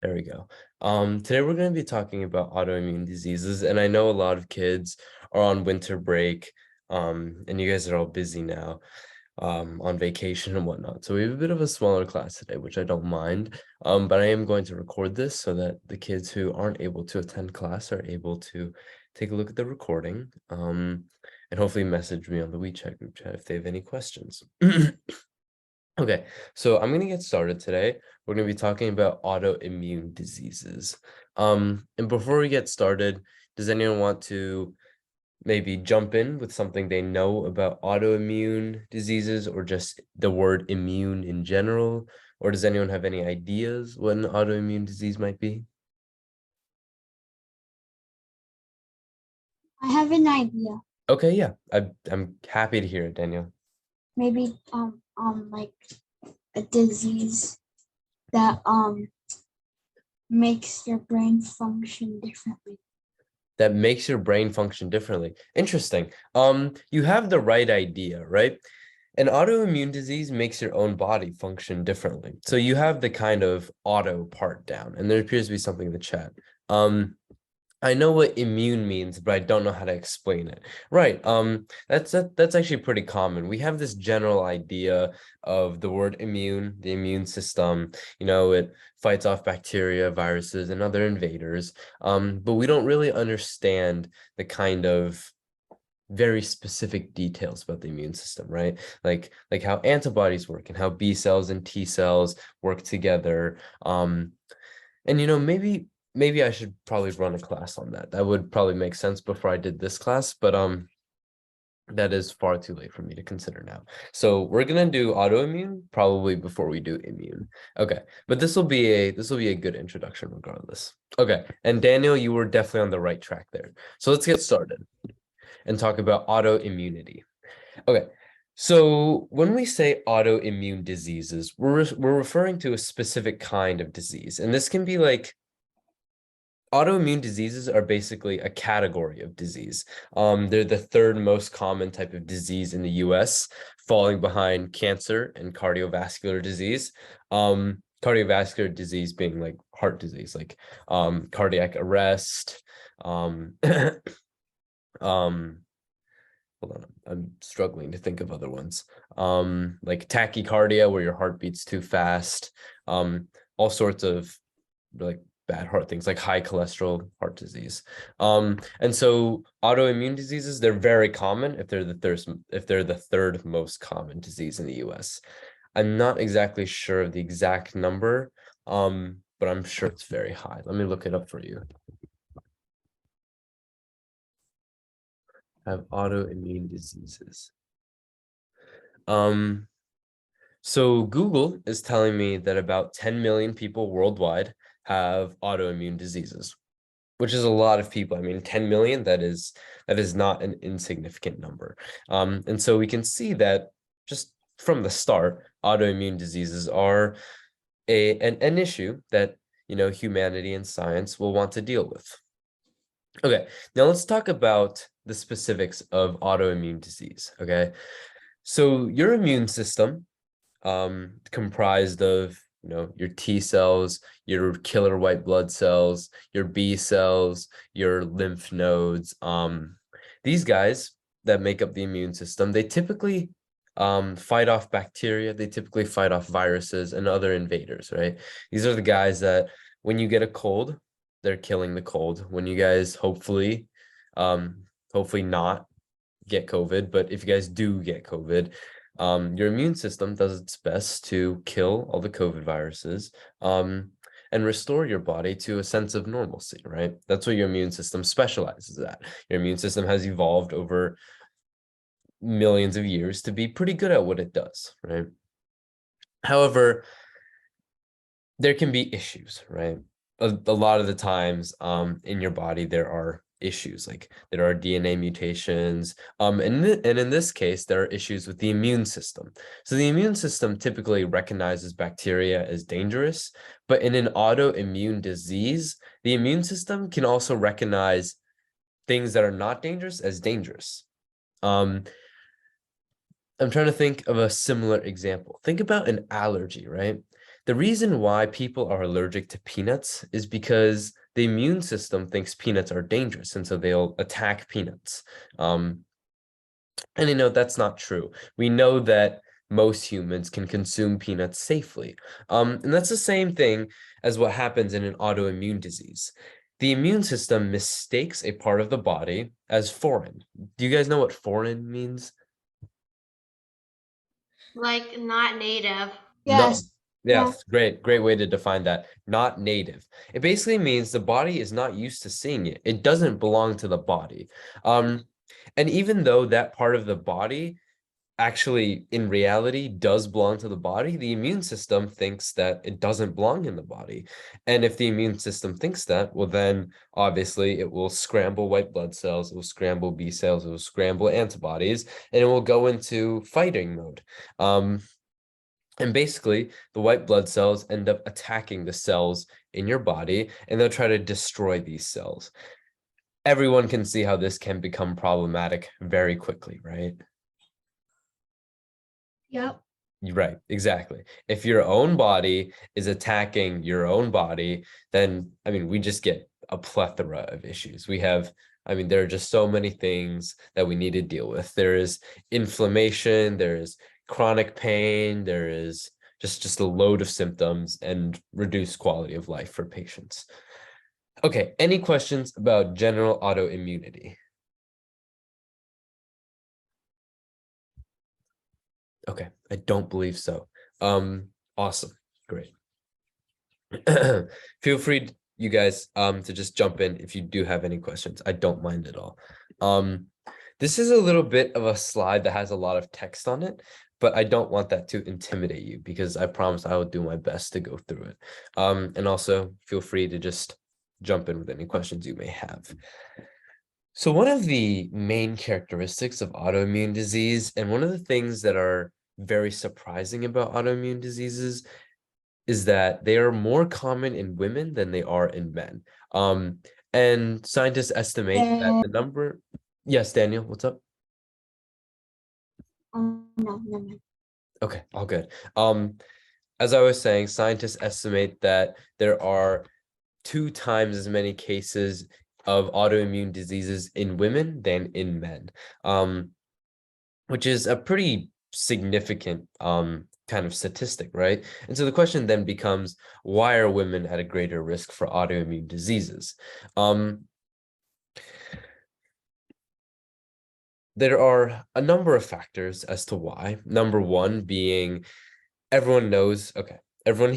There we go. Today we're going to be talking about autoimmune diseases, and I know a lot of kids are on winter break, and you guys are all busy now, on vacation and whatnot. So we have a bit of a smaller class today, which I don't mind. But I am going to record this so that the kids who aren't able to attend class are able to take a look at the recording, and hopefully message me on the WeChat group chat if they have any questions. Okay, so I'm going to get started today. We're going to be talking about autoimmune diseases. And before we get started, does anyone want to maybe jump in with something they know about autoimmune diseases or just the word immune in general? Or does anyone have any ideas what an autoimmune disease might be? I have an idea. Okay, yeah, I'm happy to hear it, Daniel. Maybe like a disease that makes your brain function differently. That makes your brain function differently. Interesting. You have the right idea, right? An autoimmune disease makes your own body function differently. So you have the kind of auto part down, and there appears to be something in the chat. I know what immune means, but I don't know how to explain it. Right. That's actually pretty common. We have this general idea of the word immune, the immune system. It fights off bacteria, viruses, and other invaders. But we don't really understand the kind of very specific details about the immune system, right? Like how antibodies work and how B cells and T cells work together. And maybe I should probably run a class on that. That would probably make sense before I did this class, but that is far too late for me to consider now. So we're gonna do autoimmune probably before we do immune. Okay, but this will be a good introduction regardless. Okay, and Daniel, you were definitely on the right track there. So let's get started and talk about autoimmunity. Okay, so when we say autoimmune diseases, we're referring to a specific kind of disease, and this can be like autoimmune diseases are basically a category of disease. They're the third most common type of disease in the US, falling behind cancer and cardiovascular disease. Cardiovascular disease being like heart disease, like cardiac arrest. Um, Hold on, I'm struggling to think of other ones. Like tachycardia, where your heart beats too fast. All sorts of like bad heart things, like high cholesterol heart disease. And so autoimmune diseases, they're very common if they're the third most common disease in the US. I'm not exactly sure of the exact number, but I'm sure it's very high. Let me look it up for you. Have autoimmune diseases. So Google is telling me that about 10 million people worldwide have autoimmune diseases, which is a lot of people. I mean, 10 million, that is not an insignificant number. And so we can see that just from the start, autoimmune diseases are an issue that, humanity and science will want to deal with. Okay, now let's talk about the specifics of autoimmune disease, okay? So your immune system, comprised of your T cells, your killer white blood cells, your B cells, your lymph nodes. These guys that make up the immune system, they typically fight off bacteria, they typically fight off viruses and other invaders, right? These are the guys that when you get a cold, they're killing the cold. When you guys hopefully not get COVID, but if you guys do get COVID, your immune system does its best to kill all the COVID viruses, and restore your body to a sense of normalcy, right? That's what your immune system specializes at. Your immune system has evolved over millions of years to be pretty good at what it does, right? However, there can be issues, right? A lot of the times in your body there are issues, like there are DNA mutations, and in this case there are issues with the immune system. So the immune system typically recognizes bacteria as dangerous, but in an autoimmune disease, the immune system can also recognize things that are not dangerous as dangerous. I'm trying to think of a similar example. Think about an allergy, right? The reason why people are allergic to peanuts is because the immune system thinks peanuts are dangerous, and so they'll attack peanuts. And that's not true. We know that most humans can consume peanuts safely. And that's the same thing as what happens in an autoimmune disease. The immune system mistakes a part of the body as foreign. Do you guys know what foreign means? Like not native. No. Yes. Yeah, Yeah. great way to define that. Not native. It basically means the body is not used to seeing it. It doesn't belong to the body. And even though that part of the body actually in reality does belong to the body, the immune system thinks that it doesn't belong in the body. And if the immune system thinks that, well, then obviously it will scramble white blood cells, it will scramble B cells, it will scramble antibodies, and it will go into fighting mode. And basically, the white blood cells end up attacking the cells in your body, and they'll try to destroy these cells. Everyone can see how this can become problematic very quickly, right? Yep. Right, exactly. If your own body is attacking your own body, then, we just get a plethora of issues. There are just so many things that we need to deal with. There is inflammation, there is chronic pain, there is just a load of symptoms and reduced quality of life for patients. Okay, any questions about general autoimmunity? Okay, I don't believe so. Awesome, great. Feel free, you guys, to just jump in if you do have any questions. I don't mind at all. This is a little bit of a slide that has a lot of text on it, but I don't want that to intimidate you because I promise I will do my best to go through it. And also feel free to just jump in with any questions you may have. So one of the main characteristics of autoimmune disease, and one of the things that are very surprising about autoimmune diseases, is that they are more common in women than they are in men. And scientists estimate that the number. Yes, Daniel, what's up? No, never mind. Okay, all good. As I was saying, scientists estimate that there are 2 times as many cases of autoimmune diseases in women than in men, which is a pretty significant kind of statistic, right? And so the question then becomes, why are women at a greater risk for autoimmune diseases? There are a number of factors as to why. Number one being, I hope everyone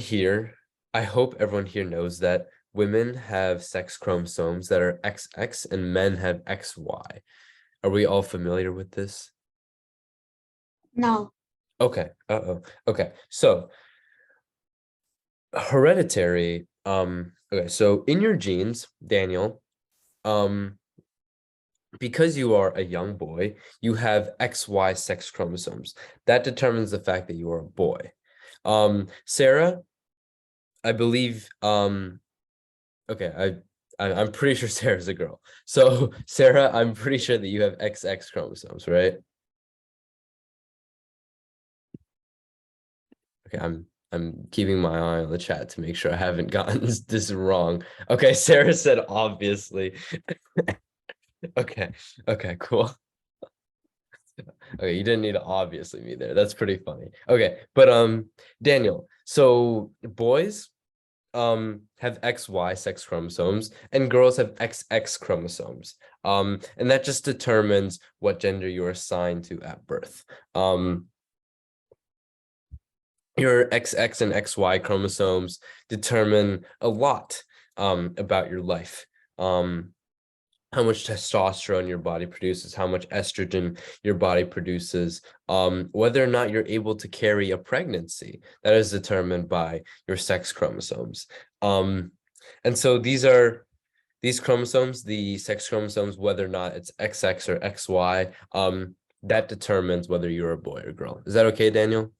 here knows that women have sex chromosomes that are XX and men have XY. Are we all familiar with this? No. Okay. Okay. So hereditary, okay, so in your genes, Daniel, because you are a young boy, you have XY sex chromosomes. That determines the fact that you are a boy. Sarah, I believe, okay, I'm pretty sure Sarah's a girl. So Sarah, I'm pretty sure that you have XX chromosomes, right? Okay, I'm keeping my eye on the chat to make sure I haven't gotten this wrong. Okay, Sarah said obviously. Okay, cool. Okay, you didn't need to obviously me there. That's pretty funny. Okay, but Daniel, so boys have XY sex chromosomes and girls have XX chromosomes. And that just determines what gender you're assigned to at birth. Your XX and XY chromosomes determine a lot about your life. How much testosterone your body produces, how much estrogen your body produces, whether or not you're able to carry a pregnancy. That is determined by your sex chromosomes. And so these chromosomes, the sex chromosomes, whether or not it's XX or XY, that determines whether you're a boy or girl. Is that okay, Daniel?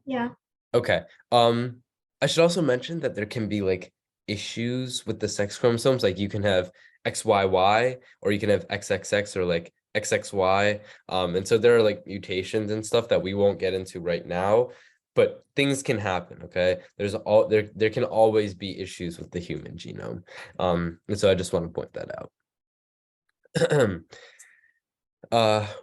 Yeah. Okay. I should also mention that there can be like issues with the sex chromosomes. Like you can have XYY or you can have XXX or like XXY. And so there are like mutations and stuff that we won't get into right now. but things can happen, okay? There can always be issues with the human genome. And so I just want to point that out.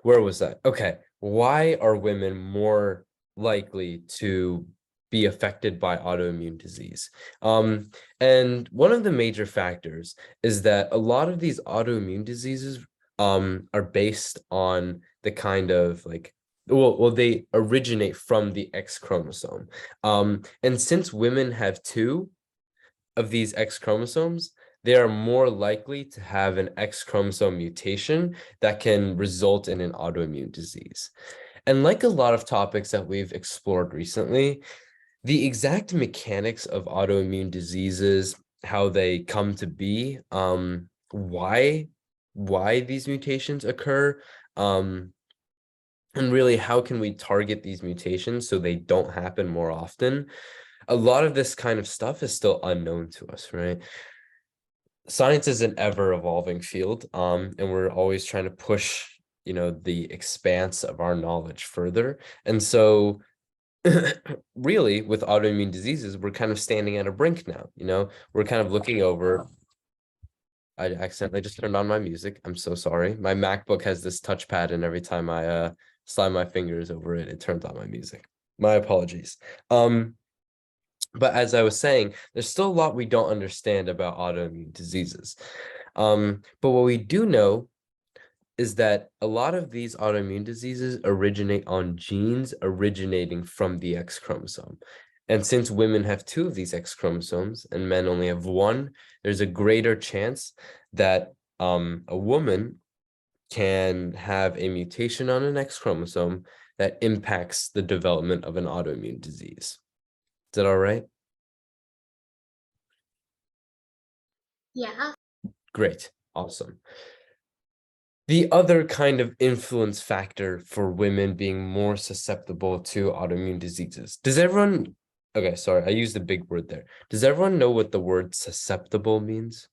Where was that? Okay. Why are women more likely to be affected by autoimmune disease? And one of the major factors is that a lot of these autoimmune diseases are based on the kind of like, well, they originate from the X chromosome. And since women have two of these X chromosomes, they are more likely to have an X chromosome mutation that can result in an autoimmune disease. And like a lot of topics that we've explored recently, the exact mechanics of autoimmune diseases, how they come to be, why these mutations occur, and really how can we target these mutations so they don't happen more often. A lot of this kind of stuff is still unknown to us, right? Science is an ever-evolving field, and we're always trying to push, the expanse of our knowledge further. And so really with autoimmune diseases, we're kind of standing at a brink now, we're kind of looking over. I accidentally just turned on my music. I'm so sorry. My MacBook has this touchpad, and every time I slide my fingers over it, it turns on my music. My apologies. But as I was saying, there's still a lot we don't understand about autoimmune diseases. But what we do know is that a lot of these autoimmune diseases originate on genes originating from the X chromosome. And since women have two of these X chromosomes and men only have one, there's a greater chance that a woman can have a mutation on an X chromosome that impacts the development of an autoimmune disease. Is that all right? Yeah. Great. Awesome. The other kind of influence factor for women being more susceptible to autoimmune diseases. Does everyone, okay, sorry, I used a big word there. Does everyone know what the word susceptible means?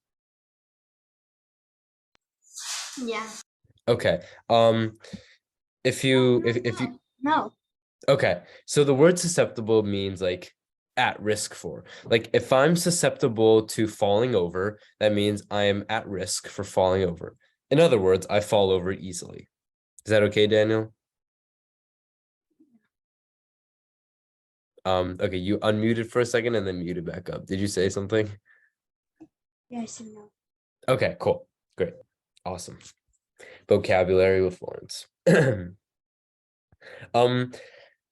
Yeah. Okay. If you No. Okay, so the word susceptible means like at risk for. Like if I'm susceptible to falling over, that means I am at risk for falling over. In other words, I fall over easily. Is that okay, Daniel? Okay, you unmuted for a second and then muted back up. Did you say something? Yes and no. Okay, cool. Great. Awesome. Vocabulary with Lawrence.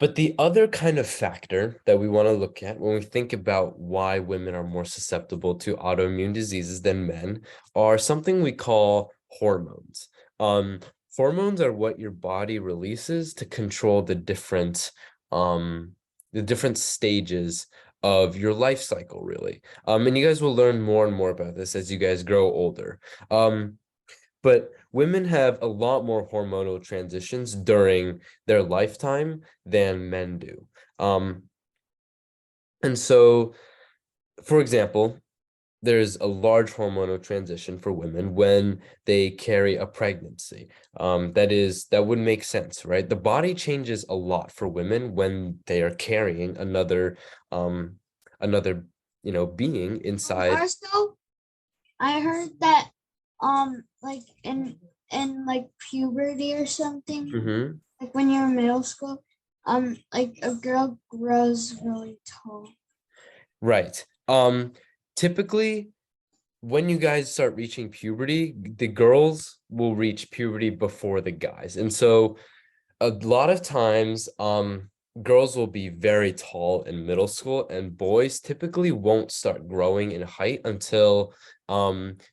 But the other kind of factor that we want to look at when we think about why women are more susceptible to autoimmune diseases than men are something we call hormones. Hormones are what your body releases to control the different stages of your life cycle, really. And you guys will learn more and more about this as you guys grow older. But women have a lot more hormonal transitions during their lifetime than men do. And so, for example, there's a large hormonal transition for women when they carry a pregnancy. That would make sense, right? The body changes a lot for women when they are carrying another being inside. Also, I heard that like in like puberty or something, Mhm. like when you're in middle school, like a girl grows really tall. Right. Typically, when you guys start reaching puberty, the girls will reach puberty before the guys. And so a lot of times, girls will be very tall in middle school, and boys typically won't start growing in height until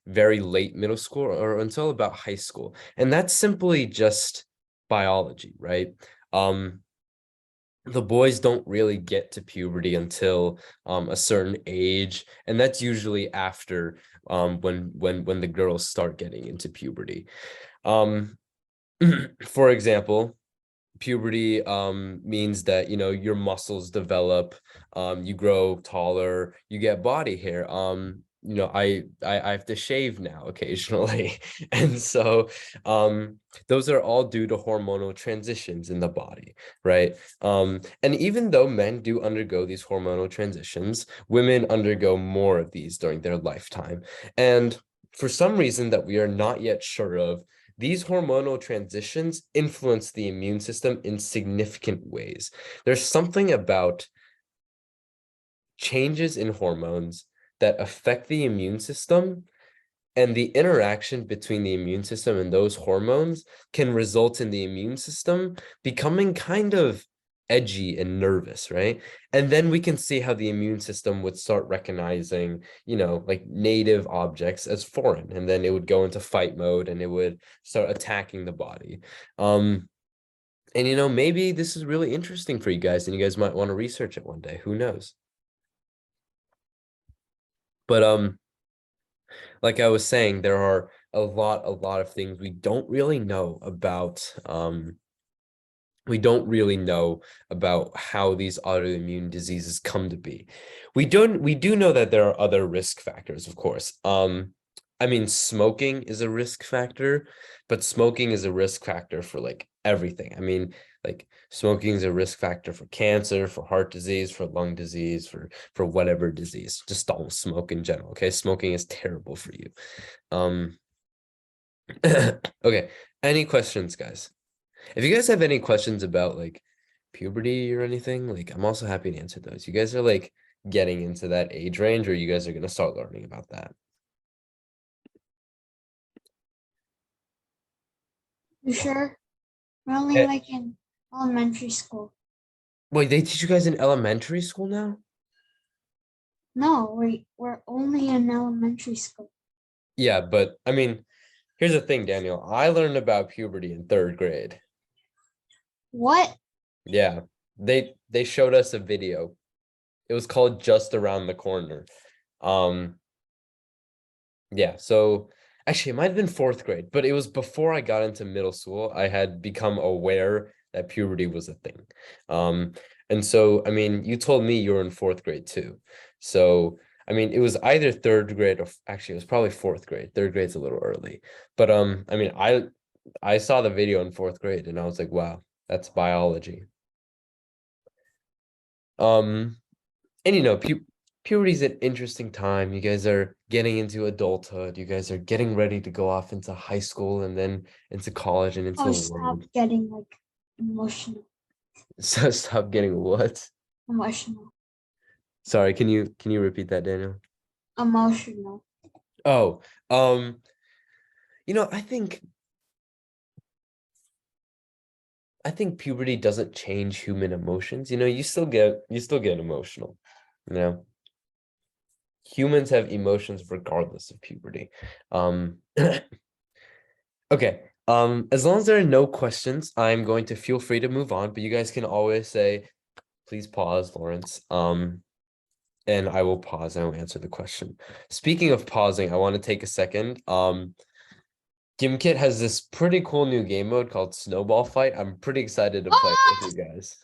very late middle school or until about high school. And that's simply just biology, right? The boys don't really get to puberty until a certain age, and that's usually after when the girls start getting into puberty. For example, puberty means that your muscles develop, you grow taller, you get body hair. I have to shave now occasionally. And so those are all due to hormonal transitions in the body, right? And even though men do undergo these hormonal transitions, women undergo more of these during their lifetime. And for some reason that we are not yet sure of, these hormonal transitions influence the immune system in significant ways. There's something about changes in hormones that affect the immune system, and the interaction between the immune system and those hormones can result in the immune system becoming kind of edgy and nervous, right? And then we can see how the immune system would start recognizing, like native objects as foreign, and then it would go into fight mode and it would start attacking the body. And maybe this is really interesting for you guys, and you guys might want to research it one day. Who knows? But like I was saying, there are a lot of things we don't really know about. We don't really know about how these autoimmune diseases come to be. We do know that there are other risk factors, of course. I mean, smoking is a risk factor, but smoking is a risk factor for like everything. I mean, like smoking is a risk factor for cancer, for heart disease, for lung disease, for whatever disease. Just don't smoke in general, okay? Smoking is terrible for you. Okay, any questions, guys? If you guys have any questions about like puberty or anything, like I'm also happy to answer those. You guys are like getting into that age range, or you guys are gonna start learning about that? You sure? We're only Eh, like in elementary school. Wait, they teach you guys in elementary school now? No, we're only in elementary school. Yeah, but I mean, here's the thing, Daniel. I learned about puberty in 3rd grade. What? Yeah, they showed us a video. It was called Just Around the Corner. Um, yeah, so actually it might have been 4th grade, but it was before I got into middle school. I had become aware that puberty was a thing. And so, I mean, you told me you were in 4th grade too. So, I mean, it was either 3rd grade or actually it was probably 4th grade. 3rd grade's a little early. But I mean, I saw the video in 4th grade and I was like, wow, that's biology. Um, and puberty is an interesting time. You guys are getting into adulthood. You guys are getting ready to go off into high school and then into college and into Oh, the stop world. getting like emotional. So stop getting what? Emotional. Sorry, can you repeat that, Daniel? Emotional. Oh, I think puberty doesn't change human emotions. You still get emotional. You know, humans have emotions regardless of puberty. Um, okay. As long as there are no questions, I'm going to feel free to move on, but you guys can always say, please pause, Lawrence. And I will pause and I will answer the question. Speaking of pausing, I want to take a second. GimKit has this pretty cool new game mode called Snowball Fight. I'm pretty excited to play it with you guys.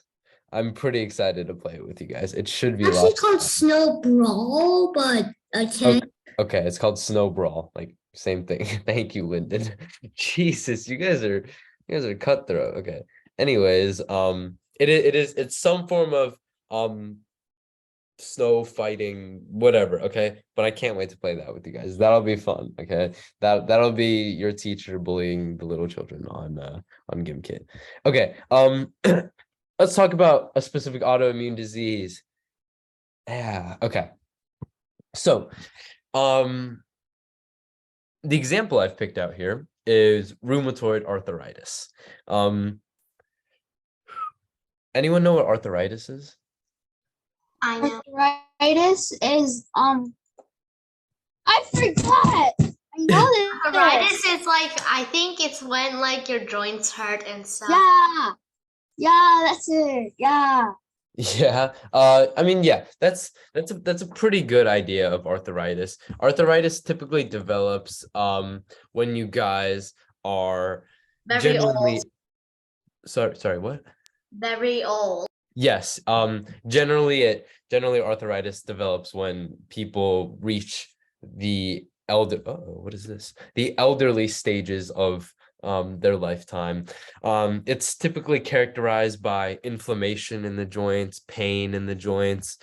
I'm pretty excited to play it with you guys. It should be Actually lots. called Snow Brawl, but okay. Okay, it's called Snow Brawl. Like same thing. Thank you, Lyndon. Jesus, you guys are cutthroat. Okay. Anyways, it's some form of snow fighting, whatever. Okay, but I can't wait to play that with you guys. That'll be fun. Okay, that'll be your teacher bullying the little children on GimKit. Okay, let's talk about a specific autoimmune disease. Yeah. Okay. So, the example I've picked out here is rheumatoid arthritis. Anyone know what arthritis is? I know. Arthritis is I forgot. I know Arthritis this. is like, I think it's when like your joints hurt and stuff. Yeah. Yeah, that's it. Yeah. Yeah. I mean, yeah, that's a pretty good idea of arthritis. Arthritis typically develops when you guys are Very generally old. sorry, what? Very old. Yes. Generally arthritis develops when people reach what is this? The elderly stages of their lifetime. It's typically characterized by inflammation in the joints, pain in the joints.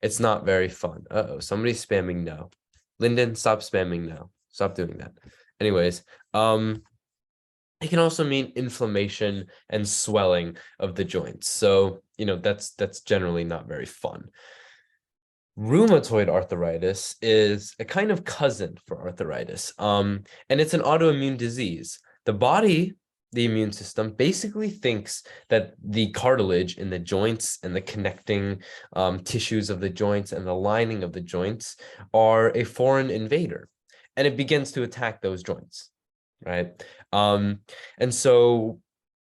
It's not very fun. Somebody's spamming no. Lyndon, stop spamming no. Stop doing that. Anyways, it can also mean inflammation and swelling of the joints. So, that's generally not very fun. Rheumatoid arthritis is a kind of cousin for arthritis. And it's an autoimmune disease. The body, the immune system, basically thinks that the cartilage in the joints and the connecting tissues of the joints and the lining of the joints are a foreign invader. And it begins to attack those joints, right? And so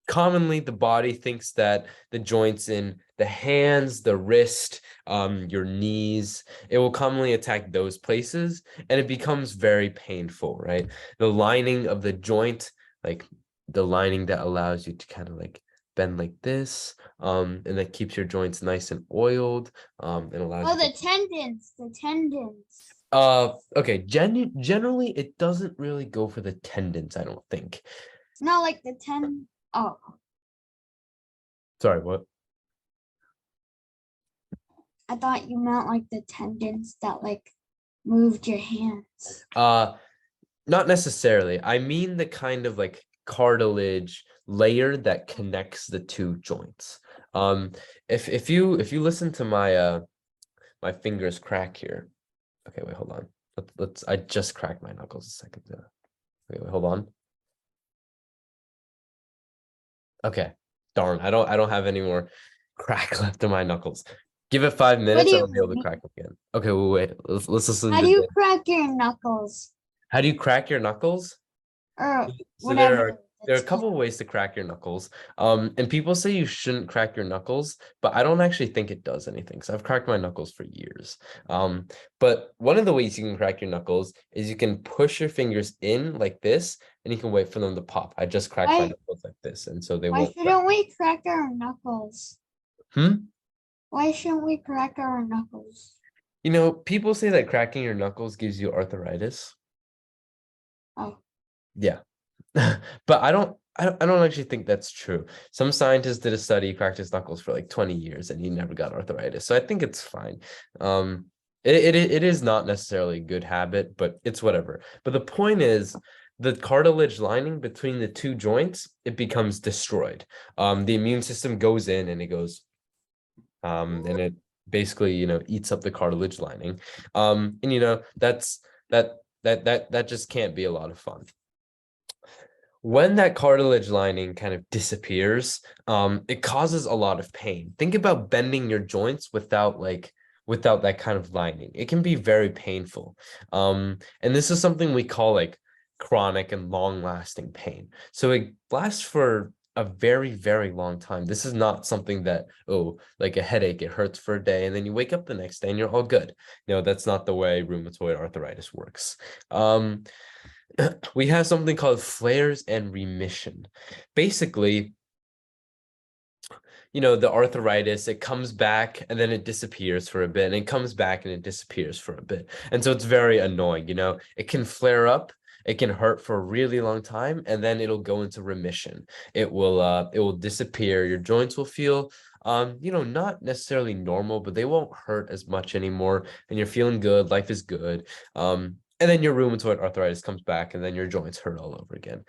commonly the body thinks that the joints in the hands, the wrist, your knees, it will commonly attack those places, and it becomes very painful, right? The lining of the joint, like the lining that allows you to kind of like bend like this, and that keeps your joints nice and oiled, and allows Oh, you the tendons. okay, generally it doesn't really go for the tendons, I don't think. No, like the oh, Sorry, what? I thought you meant like the tendons that like moved your hands. Not necessarily. I mean the kind of like cartilage layer that connects the two joints. If you listen to my my fingers crack here. Okay, wait, hold on. Let's I just cracked my knuckles a second ago. Okay, wait, hold on. Okay. Darn, I don't have any more crack left in my knuckles. Give it 5 minutes, do and you I'll be able to mean? crack them again. Okay, wait. Let's listen How to do you this. crack your knuckles How do you crack your knuckles? or So there whatever? are there are a it's couple of called? ways to crack your knuckles. And people say you shouldn't crack your knuckles, but I don't actually think it does anything. So I've cracked my knuckles for years. But one of the ways you can crack your knuckles is you can push your fingers in like this, and you can wait for them to pop. I just cracked my Why knuckles like this, and so they why won't. shouldn't we crack our knuckles? Hmm? Why shouldn't we crack our knuckles? People say that cracking your knuckles gives you arthritis. Oh, Yeah. But I don't actually think that's true. Some scientist did a study, cracked his knuckles for like 20 years, and he never got arthritis. So I think it's fine. It is not necessarily a good habit, but it's whatever. But the point is, the cartilage lining between the two joints, it becomes destroyed. The immune system goes in and it goes, and it basically, eats up the cartilage lining. And that just can't be a lot of fun. When that cartilage lining kind of disappears, it causes a lot of pain. Think about bending your joints without that kind of lining. It can be very painful. And this is something we call like chronic and long-lasting pain. So it lasts for a very, very long time. This is not something that, like a headache, it hurts for a day and then you wake up the next day and you're all good. No, that's not the way rheumatoid arthritis works. We have something called flares and remission. Basically, the arthritis, it comes back and then it disappears for a bit, and it comes back and it disappears for a bit. And so it's very annoying, it can flare up, it can hurt for a really long time, and then it'll go into remission. It will disappear. Your joints will feel not necessarily normal, but they won't hurt as much anymore, and you're feeling good, life is good. And then your rheumatoid arthritis comes back, and then your joints hurt all over again.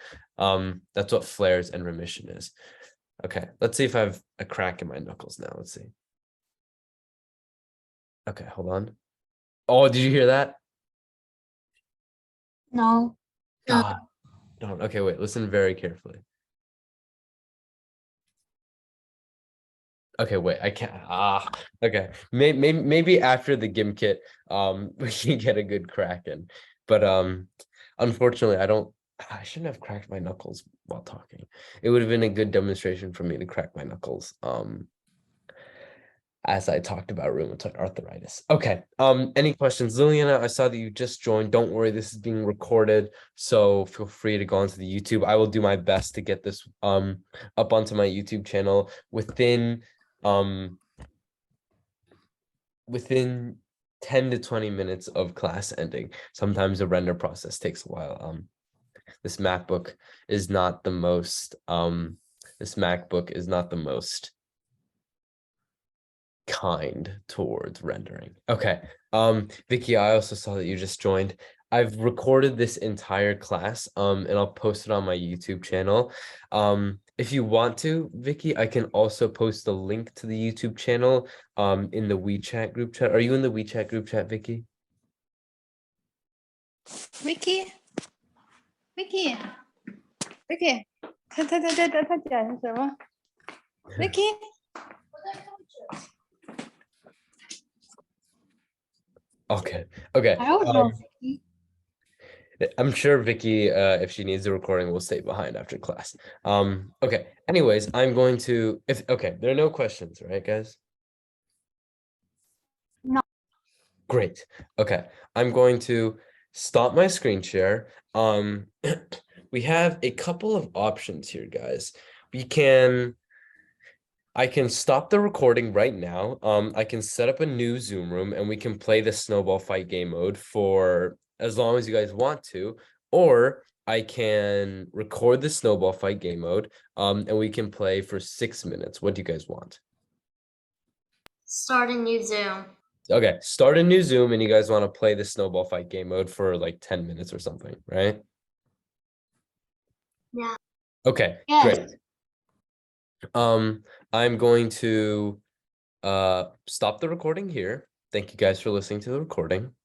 That's what flares and remission is. Okay, let's see if I have a crack in my knuckles now. Let's see. Okay, hold on. Oh, did you hear that? no. God, don't. Okay, wait, listen very carefully. Okay, wait, I can't. Okay. Maybe after the gim kit, we can get a good crack in. But unfortunately, I shouldn't have cracked my knuckles while talking. It would have been a good demonstration for me to crack my knuckles. As I talked about rheumatoid arthritis. Okay. Any questions? Liliana, I saw that you just joined. Don't worry, this is being recorded, so feel free to go onto the YouTube. I will do my best to get this up onto my YouTube channel within 10 to 20 minutes of class ending. Sometimes the render process takes a while. This MacBook is not the most kind towards rendering. Okay. Vicky, I also saw that you just joined. I've recorded this entire class, and I'll post it on my YouTube channel. If you want to, Vicky, I can also post a link to the YouTube channel, in the WeChat group chat. Are you in the WeChat group chat, Vicky? Vicky， 他讲什么？Vicky， Okay. Okay. I don't know, Vicky. I'm sure Vicky, if she needs the recording, will stay behind after class. Okay. Anyways, I'm going to, okay, there are no questions, right, guys? No. Great. Okay. I'm going to stop my screen share. We have a couple of options here, guys. I can stop the recording right now. I can set up a new Zoom room and we can play the snowball fight game mode for as long as you guys want to, or I can record the snowball fight game mode, and we can play for 6 minutes. What do you guys want? Start a new Zoom. Okay, start a new Zoom and you guys want to play the snowball fight game mode for like 10 minutes or something, right? Yeah. Okay, Yes. great. I'm going to stop the recording here. Thank you guys for listening to the recording.